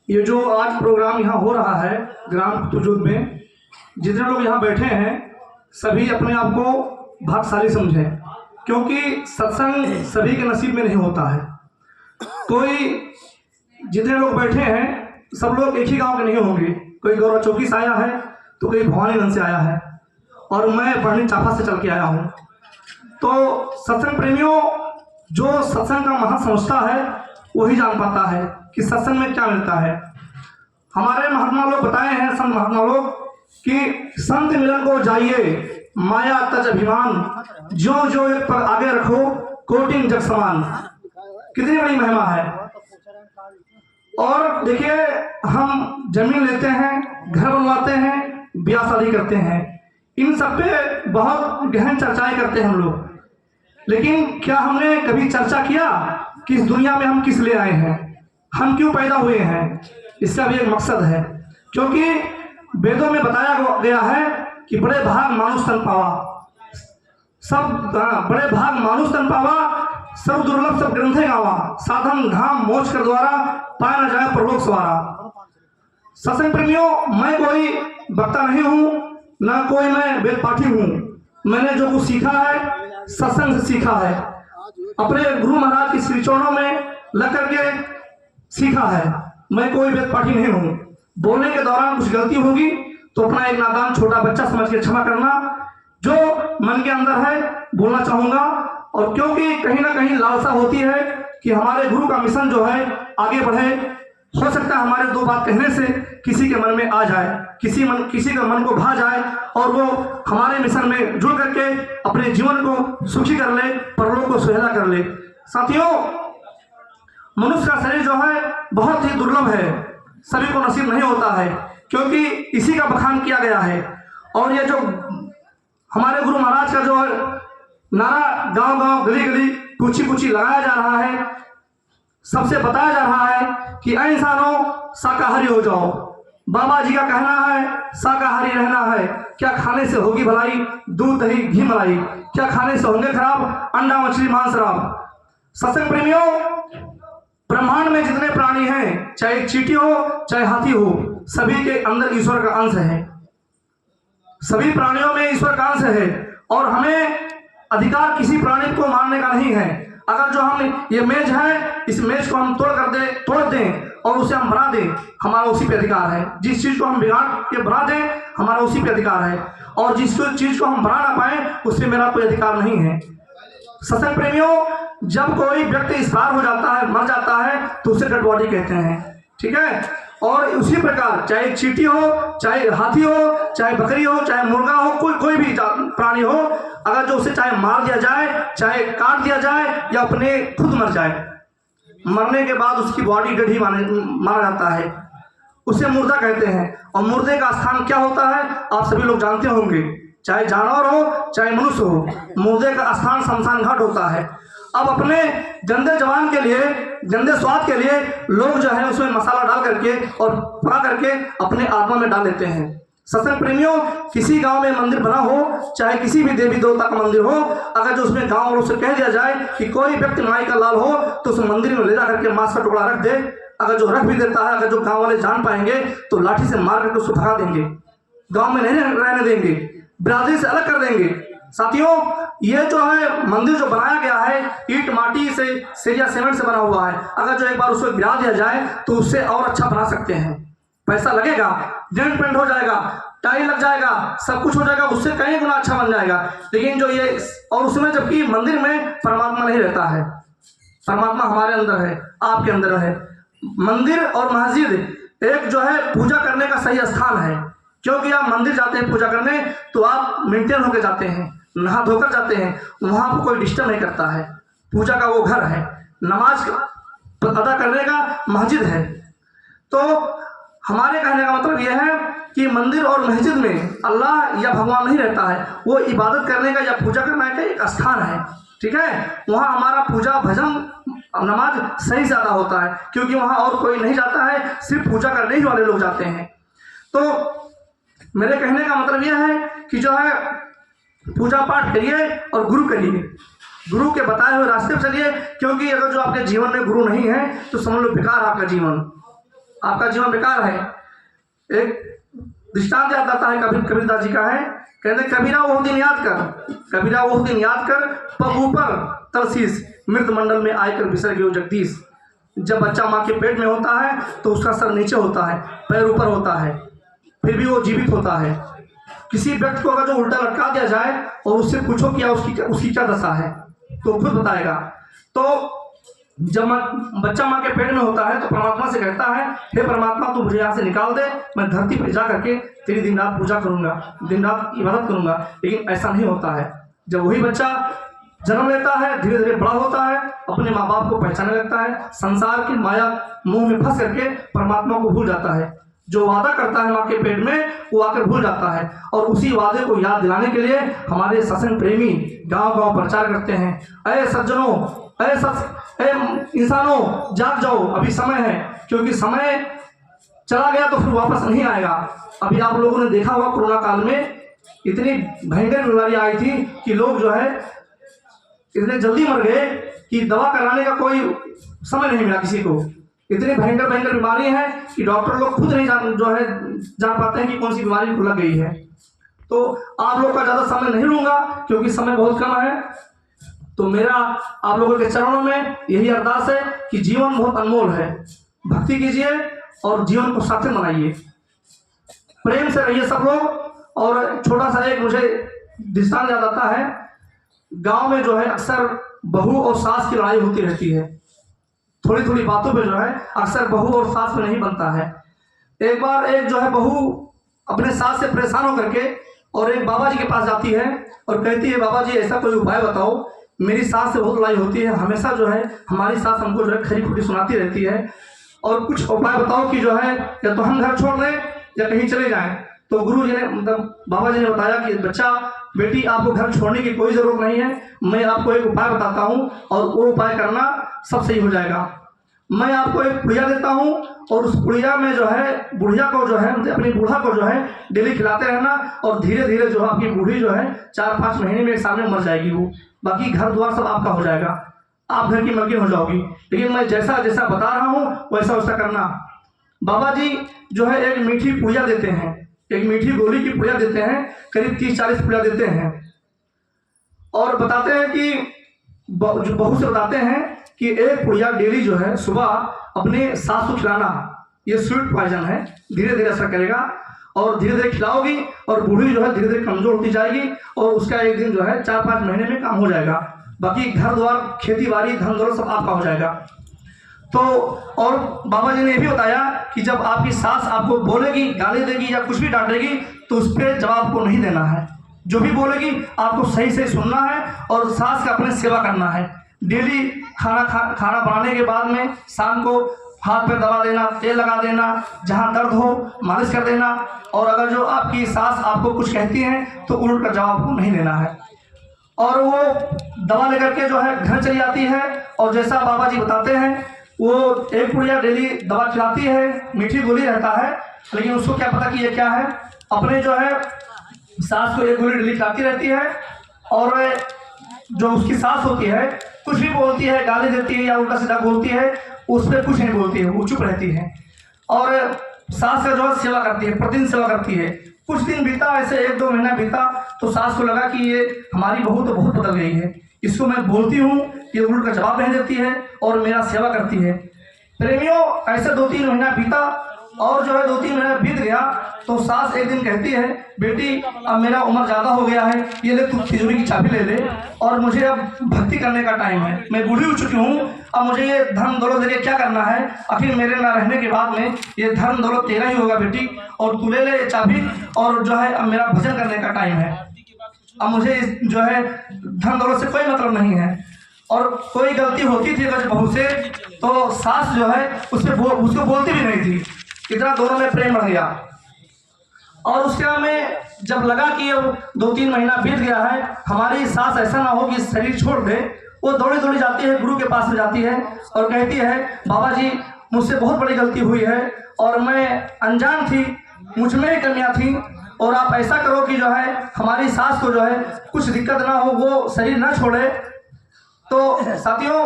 ये जो आज प्रोग्राम यहाँ हो रहा है ग्राम तुजुद में, जितने लोग यहाँ बैठे हैं सभी अपने आप को भाग्यशाली समझें, क्योंकि सत्संग सभी के नसीब में नहीं होता है। कोई जितने लोग बैठे हैं सब लोग एक ही गांव के नहीं होंगे। कोई गौरव चौकी से आया है तो कोई भवानीगंज से आया है और मैं बढ़नी चाफा से चल के आया हूँ। तो सत्संग प्रेमियों, जो सत्संग का महत्व समझता है वही जान पाता है कि सत्संग में क्या मिलता है। हमारे महात्मा लोग बताए हैं, संत महात्मा लोग, कि संत मिलन को जाइए माया तज अभिमान, जो जो एक पर आगे रखो कोटिन जग समान। कितनी बड़ी महिमा है। और देखिए, हम जमीन लेते हैं, घर बनवाते हैं, ब्याह शादी करते हैं, इन सब पे बहुत गहन चर्चाएं करते हैं हम लोग। लेकिन क्या हमने कभी चर्चा किया कि इस दुनिया में हम किस लिए आए हैं, हम क्यों पैदा हुए हैं? इसका भी एक मकसद है, क्योंकि वेदों में बताया गया है कि बड़े भाग मानुष तन पावा, बड़े भाग मानुष तन पावा, सब दुर्लभ सब ग्रंथे गावा, साधन धाम मोक्ष कर द्वारा, पाया न जाए परलोक सवारा। सत्संग प्रेमियों, मैं कोई वक्ता नहीं हूँ, ना कोई मैं वेद पाठी हूँ। मैंने जो कुछ सीखा है सत्संग से सीखा है, अपने गुरु महाराज की श्री चरणों में लग करके सीखा है। मैं कोई वेद पाठी नहीं हूँ। बोलने के दौरान कुछ गलती होगी तो अपना एक नादान छोटा बच्चा समझ के क्षमा करना। जो मन के अंदर है बोलना चाहूंगा, और क्योंकि कहीं ना कहीं लालसा होती है कि हमारे गुरु का मिशन जो है आगे बढ़े। हो सकता है हमारे दो बात कहने से किसी के मन में आ जाए, किसी का मन को भा जाए और वो हमारे मिशन में जुड़ करके अपने जीवन को सुखी कर ले, परलोक को सुहेला कर ले। साथियों, मनुष्य का शरीर जो है बहुत ही दुर्लभ है, सभी को नसीब नहीं होता है, क्योंकि इसी का बखान किया गया है। और ये जो हमारे गुरु महाराज का जो नारा गांव गांव गली गली कुची कुची लगाया जा रहा है, सबसे बताया जा रहा है कि ऐ इंसानों शाकाहारी हो जाओ। बाबा जी का कहना है शाकाहारी रहना है। क्या खाने से होगी भलाई? दूध दही घी मलाई। क्या खाने से होंगे खराब? अंडा मछली मांस शराब। सत्संग प्रेमियों, ब्रह्मांड में जितने प्राणी हैं, चाहे चींटी हो चाहे हाथी हो, सभी के अंदर ईश्वर का अंश है। सभी प्राणियों में ईश्वर का अंश है और हमें अधिकार किसी प्राणी को मारने का नहीं है। अगर जो हम ये मेज है, इस मेज को हम तोड़ दें और उसे हम बना दें, हमारा उसी पे अधिकार है। जिस चीज को हम बिगाड़ के बना दें, हमारा उसी पे अधिकार है, और जिस चीज को हम बना ना पाए उस पर मेरा कोई अधिकार नहीं है। सत्संग प्रेमियों, जब कोई व्यक्ति एक्सपायर हो जाता है, मर जाता है, तो उसे डेड बॉडी कहते हैं, ठीक है। और उसी प्रकार चाहे चींटी हो, चाहे हाथी हो, चाहे बकरी हो, चाहे मुर्गा हो, कोई भी प्राणी हो, अगर जो उसे चाहे मार दिया जाए, चाहे काट दिया जाए या अपने खुद मर जाए, मरने के बाद उसकी बॉडी डेड ही माना जाता है, उसे मुर्दा कहते हैं। और मुर्दे का स्थान क्या होता है आप सभी लोग जानते होंगे, चाहे जानवर हो चाहे मनुष्य हो, मुर्दे का स्थान शमशान घाट होता है। अब अपने गंदे जवान के लिए, गंदे स्वाद के लिए लोग जो है उसमें मसाला डाल करके और पका करके अपने आत्मा में डाल लेते हैं। सत्संग प्रेमियों, किसी गांव में मंदिर बना हो, चाहे किसी भी देवी देवता का मंदिर हो, अगर जो उसमें गांव वालों से कह दिया जाए कि कोई व्यक्ति माई का लाल हो तो उस मंदिर में ले जा करके मांस का टुकड़ा रख दे, अगर जो रख भी देता है, अगर जो गांव वाले जान पाएंगे तो लाठी से मार करके उसको भगा देंगे, गांव में नहीं रहने देंगे, बिरादरी से अलग कर देंगे। साथियों, ये जो है मंदिर जो बनाया गया है ईंट माटी से, सेरिया सीमेंट से बना हुआ है, अगर जो एक बार उसको गिरा दिया जाए तो उससे और अच्छा बना सकते हैं। पैसा लगेगा, जेंट पेंट हो जाएगा, टाइल लग जाएगा, सब कुछ हो जाएगा, उससे कई गुना अच्छा बन जाएगा। लेकिन जो ये, और उसमें जबकि मंदिर में परमात्मा नहीं रहता है, परमात्मा हमारे अंदर है, आपके अंदर है। मंदिर और मस्जिद एक जो है पूजा करने का सही स्थान है, क्योंकि आप मंदिर जाते हैं पूजा करने तो आप मेंटेन होकर जाते हैं, नहा धोकर जाते हैं, वहां पर कोई डिस्टर्ब नहीं करता है। पूजा का वो घर है, नमाज अदा करने का मस्जिद है। तो हमारे कहने का मतलब यह है कि मंदिर और मस्जिद में अल्लाह या भगवान नहीं रहता है, वो इबादत करने का या पूजा करने का एक स्थान है, ठीक है। वहाँ हमारा पूजा भजन नमाज सही से अदा होता है, क्योंकि वहाँ और कोई नहीं जाता है, सिर्फ पूजा करने ही वाले लोग जाते हैं। तो मेरे कहने का मतलब यह है कि जो है पूजा पाठ करिए और गुरु करिए। गुरु के बताए हुए रास्ते पर चलिए, क्योंकि अगर जो आपके जीवन में गुरु नहीं है तो समझ लो बेकार आपका जीवन बेकार है। एक दृष्टांत याद आता है कबीरदास जी का है, कहते कबीरा वो दिन याद कर पग ऊपर तरसीस मृत मंडल में आकर बिसर गयो जगदीश। जब बच्चा माँ के पेट में होता है तो उसका सर नीचे होता है, पैर ऊपर होता है, फिर भी वो जीवित होता है। किसी व्यक्ति को अगर जो उल्टा लटका दिया जाए और उससे पूछो कि उसकी क्या दशा है तो खुद बताएगा। तो जब बच्चा माँ के पेट में होता है तो परमात्मा से कहता है, हे परमात्मा तू मुझे यहाँ से निकाल दे, मैं धरती पर जा करके तेरी दिन रात पूजा करूंगा, दिन रात इबादत करूंगा। लेकिन ऐसा नहीं होता है। जब वही बच्चा जन्म लेता है, धीरे धीरे बड़ा होता है, अपने माँ बाप को पहचानने लगता है, संसार की माया मुंह में फंस करके परमात्मा को भूल जाता है। जो वादा करता है माँ के पेट में वो आकर भूल जाता है। और उसी वादे को याद दिलाने के लिए हमारे सत्संग प्रेमी गांव गांव प्रचार करते हैं, अरे सज्जनों, इंसानों जाग जाओ, अभी समय है। क्योंकि समय चला गया तो फिर वापस नहीं आएगा। अभी आप लोगों ने देखा होगा कोरोना काल में इतनी भयंकर बीमारी आई थी कि लोग जो है इतने जल्दी मर गए कि दवा कराने का कोई समय नहीं मिला किसी को। इतनी भयंकर बीमारी है कि डॉक्टर लोग खुद नहीं जान पाते हैं कि कौन सी बीमारी लग गई है। तो आप लोग का ज़्यादा समय नहीं लूँगा क्योंकि समय बहुत कम है। तो मेरा आप लोगों के चरणों में यही अरदास है कि जीवन बहुत अनमोल है, भक्ति कीजिए और जीवन को सार्थक बनाइए, प्रेम से रहिए सब लोग। और छोटा सा एक मुझे दृष्टांत याद आता है, गांव में जो है अक्सर बहू और सास की लड़ाई होती रहती है। थोड़ी बातों पे जो है अक्सर बहू और सास में नहीं बनता है। एक बार एक जो है बहू अपने सास से परेशान होकर के और एक बाबा जी के पास जाती है और कहती है, बाबा जी ऐसा कोई उपाय बताओ, मेरी सास से बहुत लड़ाई होती है, हमेशा जो है हमारी सास हमको जो है खरी खोटी सुनाती रहती है, और कुछ उपाय बताओ कि जो है या तो हम घर छोड़ दें या कहीं चले जाएं। तो गुरु जी ने बाबा जी ने बताया कि बच्चा बेटी आपको घर छोड़ने की कोई ज़रूरत नहीं है, मैं आपको एक उपाय बताता हूँ और वो उपाय करना सब सही हो जाएगा। मैं आपको एक पुड़िया देता हूँ और उस पुड़िया में जो है बुढ़िया को जो है अपनी बूढ़ा को जो है डेली खिलाते रहना, और धीरे धीरे जो है आपकी बूढ़ी जो है 4-5 महीने में एक साल में मर जाएगी वो। बाकी घर द्वार सब आपका हो जाएगा, आप घर की मलकिन हो जाओगी। लेकिन मैं जैसा जैसा बता रहा हूँ वैसा वैसा करना। बाबा जी जो है एक मीठी पुड़िया देते हैं, एक मीठी गोली की पुड़िया देते हैं, करीब 30-40 पुड़िया देते हैं, और बताते हैं कि बहू से बताते हैं कि एक पुड़िया डेली जो है सुबह अपने सास को खिलाना। ये स्वीट पॉइजन है, धीरे धीरे असर करेगा और धीरे धीरे खिलाओगी और बूढ़ी जो है धीरे धीरे कमजोर होती जाएगी और उसका एक दिन जो है 4-5 महीने में काम हो जाएगा। बाकी घर द्वार खेती बाड़ी धन दौलत सब आपका हो जाएगा। तो और बाबा जी ने ये भी बताया कि जब आपकी सास आपको बोलेगी, गाली देगी या कुछ भी डांटेगी तो उस पर जवाब को नहीं देना है। जो भी बोलेगी आपको सही से सुनना है और सास का अपने सेवा करना है। डेली खाना बनाने के बाद में शाम को हाथ पे दबा देना, तेल लगा देना, जहाँ दर्द हो मालिश कर देना, और अगर जो आपकी सास आपको कुछ कहती है तो उल्ट कर जवाब को नहीं देना है। और वो दवा लेकर के जो है घर चली जाती है और जैसा बाबा जी बताते हैं वो एक पुड़िया डेली दवा खिलाती है, मीठी गोली रहता है, लेकिन उसको क्या पता कि ये क्या है। अपने जो है सास को एक गोली डेली खिलाती रहती है और जो उसकी सास होती है कुछ भी बोलती है, गाली देती है या उल्टा सीधा बोलती है, उस पर कुछ नहीं बोलती है, वो चुप रहती है और सास का जो है सेवा करती है, प्रतिदिन सेवा करती है। कुछ दिन बीता, ऐसे 1-2 महीना बीता तो सास को लगा कि ये हमारी बहू तो बहुत बदल गई है, इसको मैं बोलती हूँ ये उल्ट का जवाब नहीं देती है और मेरा सेवा करती है। प्रेमियों, ऐसे 2-3 महीना बीता और जो है 2-3 महीना बीत गया तो सास एक दिन कहती है, बेटी अब मेरा उम्र ज़्यादा हो गया है, ये ले तू तिजोरी की चाबी ले ले और मुझे अब भक्ति करने का टाइम है, मैं बूढ़ी हो चुकी हूँ, अब मुझे ये धन दौलत लेके क्या करना है, आखिर मेरे ना रहने के बाद में ये धन दौलत तेरा ही होगा बेटी, और तू ले ले ये चाबी और जो है अब मेरा भजन करने का टाइम है, अब मुझे जो है धन दौलत से कोई मतलब नहीं है। और कोई गलती होती थी अगर बहू से तो सास जो है उसको बोलती भी नहीं थी, इतना दोनों में प्रेम बढ़ गया। और उसके बाद में जब लगा कि अब 2-3 महीना बीत गया है, हमारी सास ऐसा ना हो कि शरीर छोड़ दे, वो दौड़ी दौड़ी जाती है, गुरु के पास में जाती है और कहती है, बाबा जी मुझसे बहुत बड़ी गलती हुई है और मैं अनजान थी, मुझ में ही कमियाँ थी, और आप ऐसा करो कि जो है हमारी सास को जो है कुछ दिक्कत ना हो, वो शरीर ना छोड़े, तो साथियों